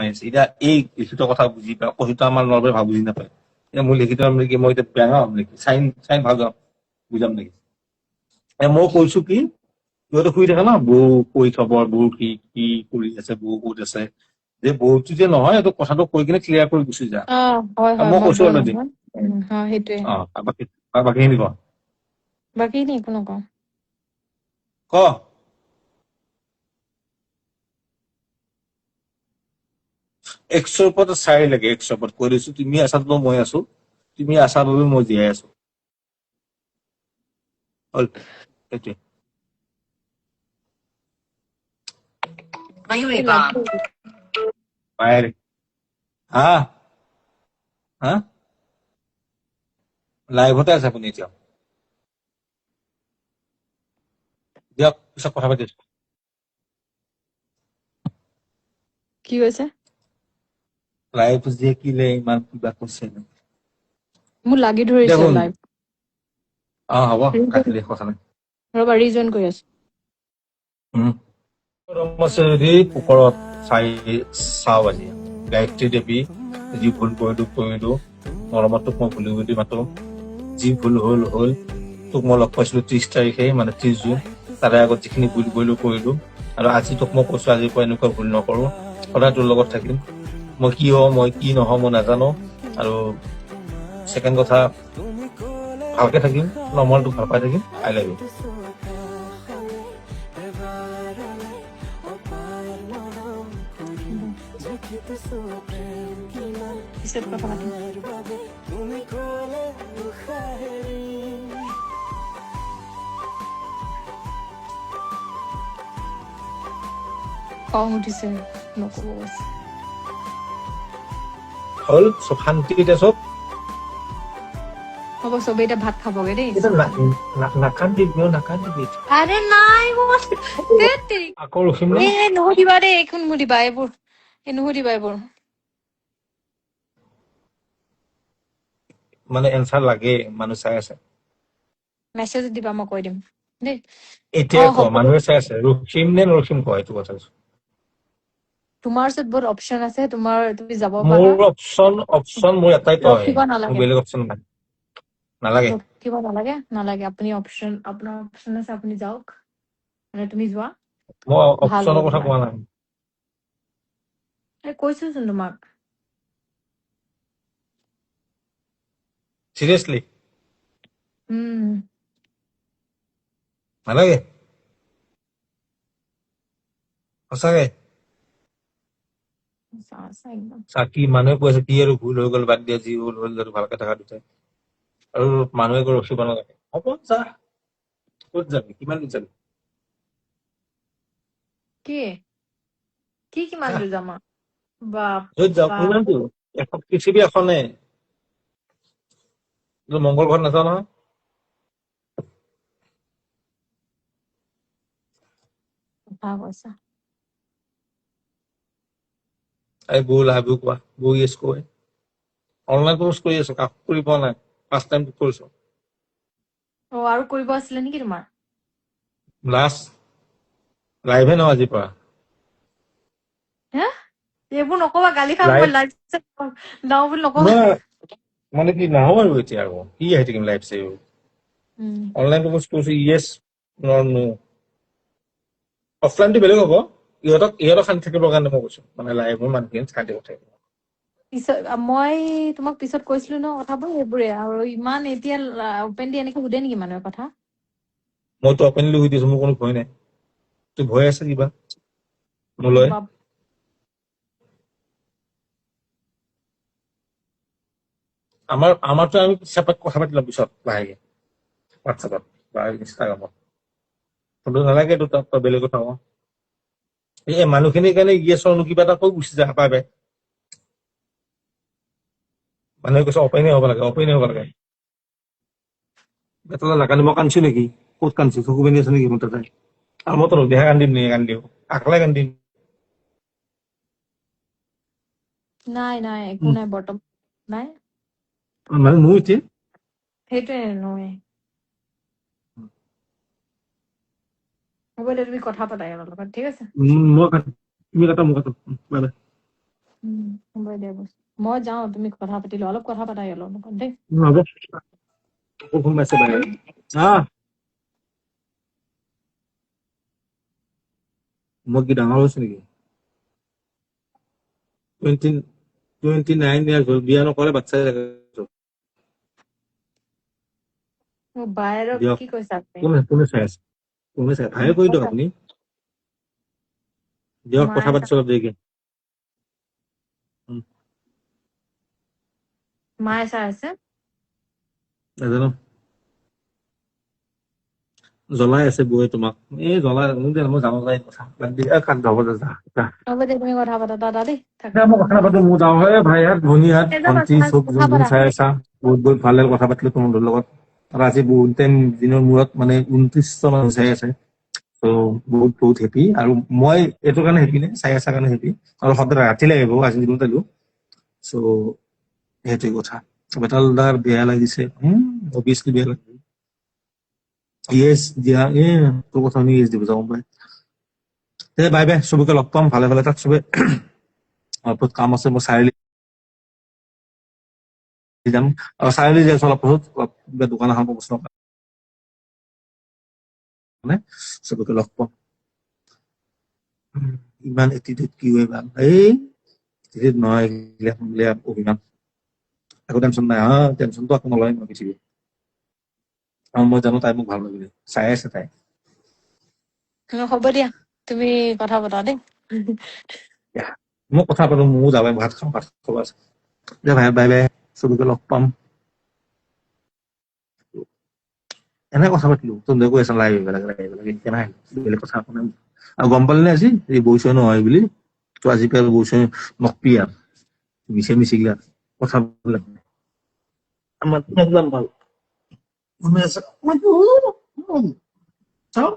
difference এতিয়া এই লিখিত কথা বুজি পায় কথিত আমাৰ নৰ্মেল ভাৱ বুজি নাপায় এতিয়া মই লিখিত নেকি মই এতিয়া বেয়া হ'ম নেকি চাইন চাইন ভাল যাম বুজাম নেকি মই কৈছো কি সিহঁতে শুই থাকে ন বৌ কৈ থব বৌ কি কৰি আছে বৌ ক'ত আছে যে বৌটো যে নহয় এইটো কথাটো কৈ কিনে ক্লিয়াৰ কৰি গুচি যা হয় হয় মই মই কৈছো বৰ অলৰেডি নহয় সেইটোৱে বাকীখিনি ক বাকী একো নকওঁ ক একশোৰ ওপৰত 4 লাগে 100 ওপৰত কৈ দিছো তুমি আছাত মই আছো তুমি আছা বাবে মই জীয়াই আছো হ'ল সেইটোৱে বাইরে হা হা লাইভতে আছে আপুনি এতিয়া দিয়ক পিছত কথা পাতিছো কি কৈছে লাইভ যে কিলে ইমান কিবা কৈছে মোৰ লাগি ধৰিছে দেখোন লাইভ হ'ব কাটিলে কথা নাই ৰবা ৰিজন কৰি আছো ব্ৰহ্মচৰী পোকৰত চাও আজি গায়ত্ৰী দেৱী যি ভুল কৰিলো মৰমত তোক মই ভুলি বুলি মাতো যি ভুল হ'ল তোক মই লগ পাইছিলো 30 তাৰিখে মানে 30 জুন তাৰে আগত যিখিনি ভুল কৰিলো আৰু আজি তোক মই কৈছো আজিৰ পৰা এনেকুৱা ভুল নকৰো সদায় তোৰ লগত থাকিম মই কি হওঁ মই কি নহওঁ মই নাজানো আৰু ছেকেণ্ড কথা ভালকে থাকিম মই তোক ভাল পাই থাকিম আই লাভ ইউ পিছত কথা পাতিম খং উঠিছে নকব কৈছে হ'ল চব শান্তিতে চব হ'ব চবে এতিয়া ভাত খাবগে দেই নাকান্দিবি আৰে নাই আকৌ ৰখিম নে নুসুধিবা দেই একো নুসুধিবা এইবোৰ নুসুধিবা এইবোৰ মানে এনচাৰ লাগে মানুহ চাই আছে মেছেজ দিবা মই কৈ দিম দেই এতিয়া ক হ'ব মানুহে চাই আছে ৰখিম নে নৰখিম ক এইটো কথা তোমাৰ ওচৰত বহুত অপচন আছে তুমি যাব মোৰ পাৰা অপচন মোৰ এটাই তই ৰখিব মোৰ নালাগে বেলেগ অপচন নাই নালাগে ৰখিব নালাগে আপোনাৰ অপচন আছে আপুনি যাওক মানে তুমি যোৱা মই ভাল অপচনৰ হ'ব কথা তোমাৰ কোৱা নাই কৈছোচোন তোমাক চিৰিয়াছলি উম নালাগে সঁচাকে একদম চাকি মানুহে কৈ আছে কি আৰু ভুল হৈ গ'ল বাদ দিয়া যি হ'ল আৰু ভালকে থকা দুটাই আৰু মানুহে একো ৰখিব নালাগে হ'ব যা ক'ত যাবি কিমান দূৰ যাবি কি কিমান দূৰ যাম য'ত যাওঁ কিমান দূৰ এখন পৃথিৱী এখনে মংগল ঘৰত নাযাওঁ নহয় কৈছা এই বৌ লাভো কোৱা বৌ ইয়েছ কৈ অনলাইন কোৰ্চ কৰি আছো কাকো কৰি পোৱা নাই ফাৰ্ষ্ট টাইম কৰিছো আৰু কৰিব আছিলে নেকি তোমাৰ লাষ্ট লাইভে নহয় আজিৰ পৰা এইবোৰ নকবা গালি খাম মই লাইভ যাওঁ বুলি নকবা মানে কি নাহো আৰু এতিয়া আকৌ কি আহি থাকিম লাইভ চাই অনলাইন কোৰ্চ কৰিছো ইয়েছ নো অফলাইনটো বেলেগ হ'ব ইহঁতক শান্তি থাকিবৰ কাৰণে মই কৈছো মানে লাইভৰ মানুহখিনি শান্তি থাকিব মই তোমাক পিছত কৈছিলো ন কথাবোৰ সেইবোৰে আৰু ইমান এতিয়া অপেনলি এনেকে সুধে নেকি মানুহৰ কথা মইতো অপেনলি হৈ দিছো মোৰ কোনো ভয় নাই তোৰ ভয় আছে কিবা মোলৈ আমাৰতো আমি চেপাৰেট কথা পাতি ল'ম পিছত লাহেকে হোৱাটছএপত বা ইনষ্টাগ্ৰামত ফটো নালাগে তাত বেলেগ কথা কওঁ এই মানুহখিনিৰ কাৰণে ইয়েছৰ কিবা এটা কৈ গুচি যায় পাই মানুহে কৈছে অপেনে হ'ব লাগে এটা নাকান্দি মই কান্দছো নেকি ক'ত কান্দছো চকু পানী আছে নেকি মোৰ তাতে আৰু মই তোৰ দেহা কান্দিম নেকি কান্দিও আকলাই কান্দিম নাই একো নাই বৰ্তমান নাই মানে মোৰ এতিয়া সেইটোৱে নহয় হ'ব দে তুমি কথা পাতা ইয়াৰ লগত ঠিক আছে মই তুমি কথা মোক বাই বাই হ'ব দিয়া বছ মই যাওঁ তুমি কথা পাতি লোৱা অলপ কথা পাতাই অলপ লগত দেই হ'ব আকৌ ফোন মাৰিছে বাই মই কি ডাঙৰ হৈছো নেকি 29 ইয়াৰ্ছ হ'ল বিয়া নকৰে বাচ্চাই লাগে মোৰ বায়েৰক দিয়ক কি কৈছা তুমি কোনে চাই আছে কোনে চাই ভাই কৈ দিয়ক আপুনি দিয়ক কথা মায়ে পাতিছো অলপ দেৰিকে মায়ে চাই আছে নাজানো জ্বলাই আছে বৌয়ে তোমাক এই জ্বলাই মই জানো যাই কথা কান্দ হ'ব যা হ'ব দিয়া তুমি কথা পাতা দাদা দেই থাকা মই কথা পাতো মোৰ যাওঁ হে ভাইহাত ভনীহাত ভণ্টি চব কথা যোন যোন পাতা চাই আছা বহুত ভাল লাগে কথা পাতিলো তোমাদের লগত আৰু আজি বহুত টাইম দিনৰ মূৰত মানে 29টা মানুহ চাই আছে ত' বহুত হেপী আৰু মই এইটো কাৰণে হেপী নাই চাই আছা কাৰণে হেপী আৰু সদায় ৰাতিলৈ আহিব আজি দিনত আহিলো চ' সেইটোৱে কথা বেটালদাৰ বেয়া লাগিছে অভিয়াছলি বেয়া লাগিছে ইয়েছ দিয়া তোৰ কথা শুনি ইয়েছ দিব যাওঁ পাই বাই বাই চবকে লগ পাম ভালে ভালে তাক চবে বহুত কাম আছে মই চাৰিআলি যাম আৰু চাৰিআলি যাই আছো অলপ পাছত দোকান এখন প্ৰশ্ন কাৰণে চবকে লগ পাম ইমান এটিটিউড কি হয় ভাল এই এটিটিউড নহয় অভিমান একো টেনশ্যন নাই টেনশ্যনটো একো নলয় মই পৃথিৱীত আৰু মই জানো তাই মোক ভাল লাগিলে চাই আছে তাই হ'ব দিয়া তুমি কথা পাতা দেই মই কথা পাতো ময়ো যাবাই ভাত খাব আছে দে ভাই বাই বাই চবকে লগ পাম এনে কথা পাতিলো তুমি কৈ আছা লাইভ এতিয়া নাই বেলেগ কথা একো নাই আৰু গম পালি নে আজি এই বৈশয় নহয় বুলি তো আজি পেলাই বৈশয় নকপি আৰু মিছে মিছিগিলা কথাবিলাক আমাৰ একদম ভালো চাও